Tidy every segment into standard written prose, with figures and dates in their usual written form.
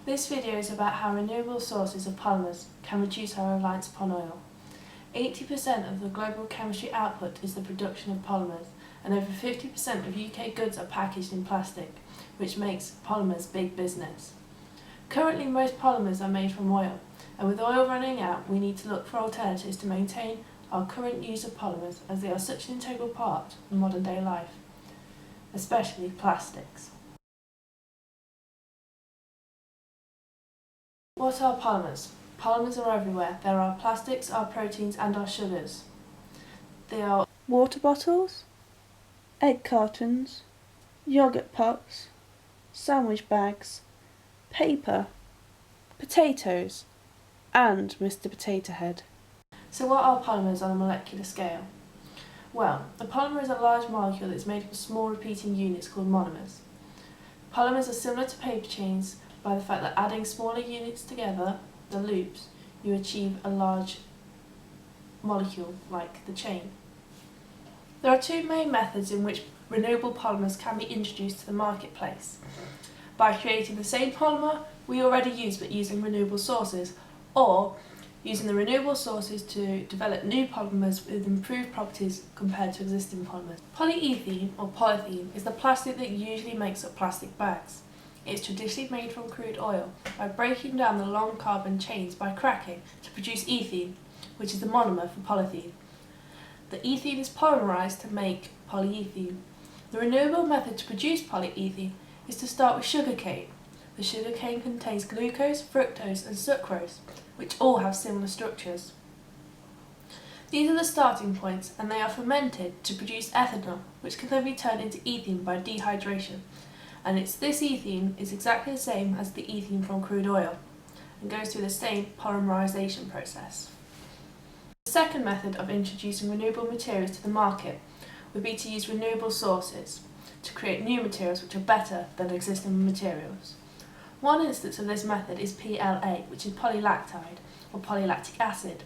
This video is about how renewable sources of polymers can reduce our reliance upon oil. 80% of the global chemistry output is the production of polymers, and over 50% of UK goods are packaged in plastic, which makes polymers big business. Currently, most polymers are made from oil, and with oil running out, we need to look for alternatives to maintain our current use of polymers, as they are such an integral part of modern day life, especially plastics. What are polymers? Polymers are everywhere. There are plastics, our proteins and our sugars. They are water bottles, egg cartons, yogurt pots, sandwich bags, paper, potatoes, and Mr. Potato Head. So what are polymers on a molecular scale? Well, a polymer is a large molecule that is made up of small repeating units called monomers. Polymers are similar to paper chains by the fact that adding smaller units together, the loops, you achieve a large molecule like the chain. There are two main methods in which renewable polymers can be introduced to the marketplace: by creating the same polymer we already use but using renewable sources, or using the renewable sources to develop new polymers with improved properties compared to existing polymers. Polyethylene or polythene is the plastic that usually makes up plastic bags. It is traditionally made from crude oil by breaking down the long carbon chains by cracking to produce ethene, which is the monomer for polythene. The ethene is polymerized to make polyethylene. The renewable method to produce polyethylene is to start with sugarcane. The sugarcane contains glucose, fructose and sucrose, which all have similar structures. These are the starting points, and they are fermented to produce ethanol, which can then be turned into ethene by dehydration. And this ethene is exactly the same as the ethene from crude oil and goes through the same polymerization process. The second method of introducing renewable materials to the market would be to use renewable sources to create new materials which are better than existing materials. One instance of this method is PLA, which is polylactide or polylactic acid.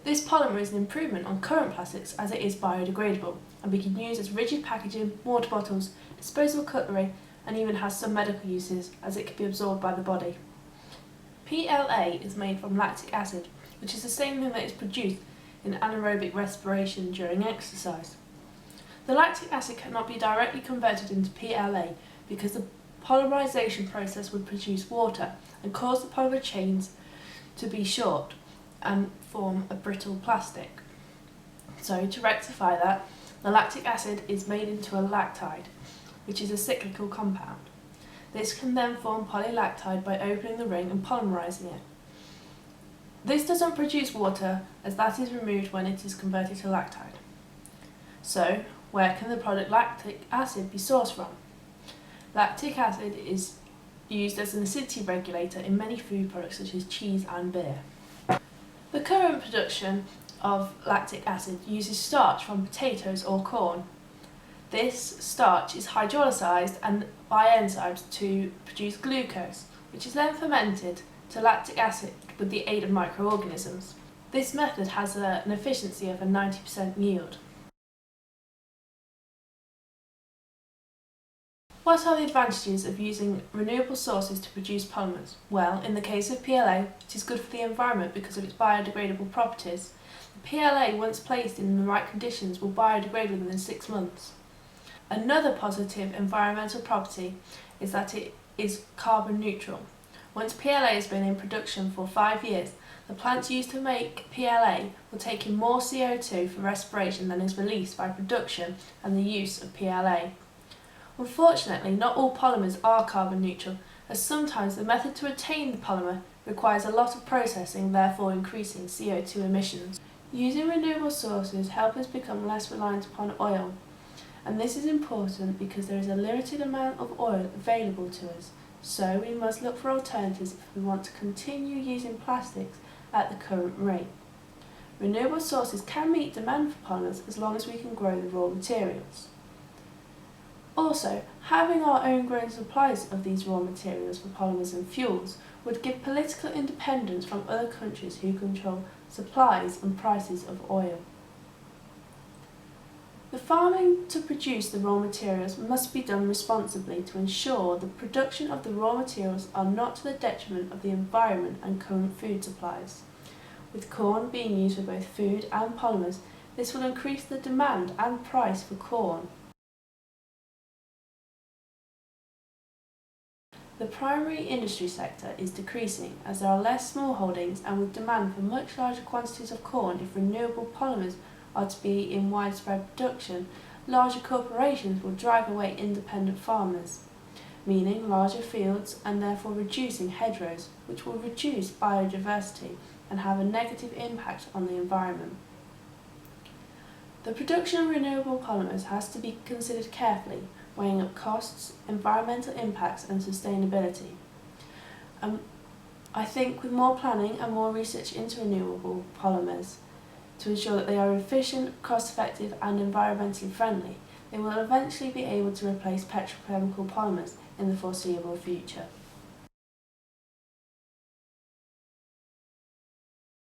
This polymer is an improvement on current plastics as it is biodegradable and we can use as rigid packaging, water bottles, disposable cutlery, and even has some medical uses as it can be absorbed by the body. PLA is made from lactic acid, which is the same thing that is produced in anaerobic respiration during exercise. The lactic acid cannot be directly converted into PLA because the polymerization process would produce water and cause the polymer chains to be short and form a brittle plastic. So to rectify that, the lactic acid is made into a lactide, which is a cyclical compound. This can then form polylactide by opening the ring and polymerizing it. This doesn't produce water, as that is removed when it is converted to lactide. So, where can the product lactic acid be sourced from? Lactic acid is used as an acidity regulator in many food products such as cheese and beer. The current production of lactic acid uses starch from potatoes or corn. This starch is hydrolysed and by enzymes to produce glucose, which is then fermented to lactic acid with the aid of microorganisms. This method has an efficiency of a 90% yield. What are the advantages of using renewable sources to produce polymers? Well, in the case of PLA, it is good for the environment because of its biodegradable properties. The PLA, once placed in the right conditions, will biodegrade within 6 months. Another positive environmental property is that it is carbon neutral. Once PLA has been in production for 5 years, the plants used to make PLA will take in more CO2 for respiration than is released by production and the use of PLA. Unfortunately, not all polymers are carbon neutral, as sometimes the method to attain the polymer requires a lot of processing, therefore increasing CO2 emissions. Using renewable sources help us become less reliant upon oil, and this is important because there is a limited amount of oil available to us, so we must look for alternatives if we want to continue using plastics at the current rate. Renewable sources can meet demand for polymers as long as we can grow the raw materials. Also, having our own grown supplies of these raw materials for polymers and fuels would give political independence from other countries who control supplies and prices of oil. The farming to produce the raw materials must be done responsibly to ensure the production of the raw materials are not to the detriment of the environment and current food supplies. With corn being used for both food and polymers, this will increase the demand and price for corn. The primary industry sector is decreasing as there are less smallholdings, and with demand for much larger quantities of corn if renewable polymers are to be in widespread production, larger corporations will drive away independent farmers, meaning larger fields and therefore reducing hedgerows, which will reduce biodiversity and have a negative impact on the environment. The production of renewable polymers has to be considered carefully, weighing up costs, environmental impacts and sustainability. I think with more planning and more research into renewable polymers to ensure that they are efficient, cost-effective and environmentally friendly, they will eventually be able to replace petrochemical polymers in the foreseeable future.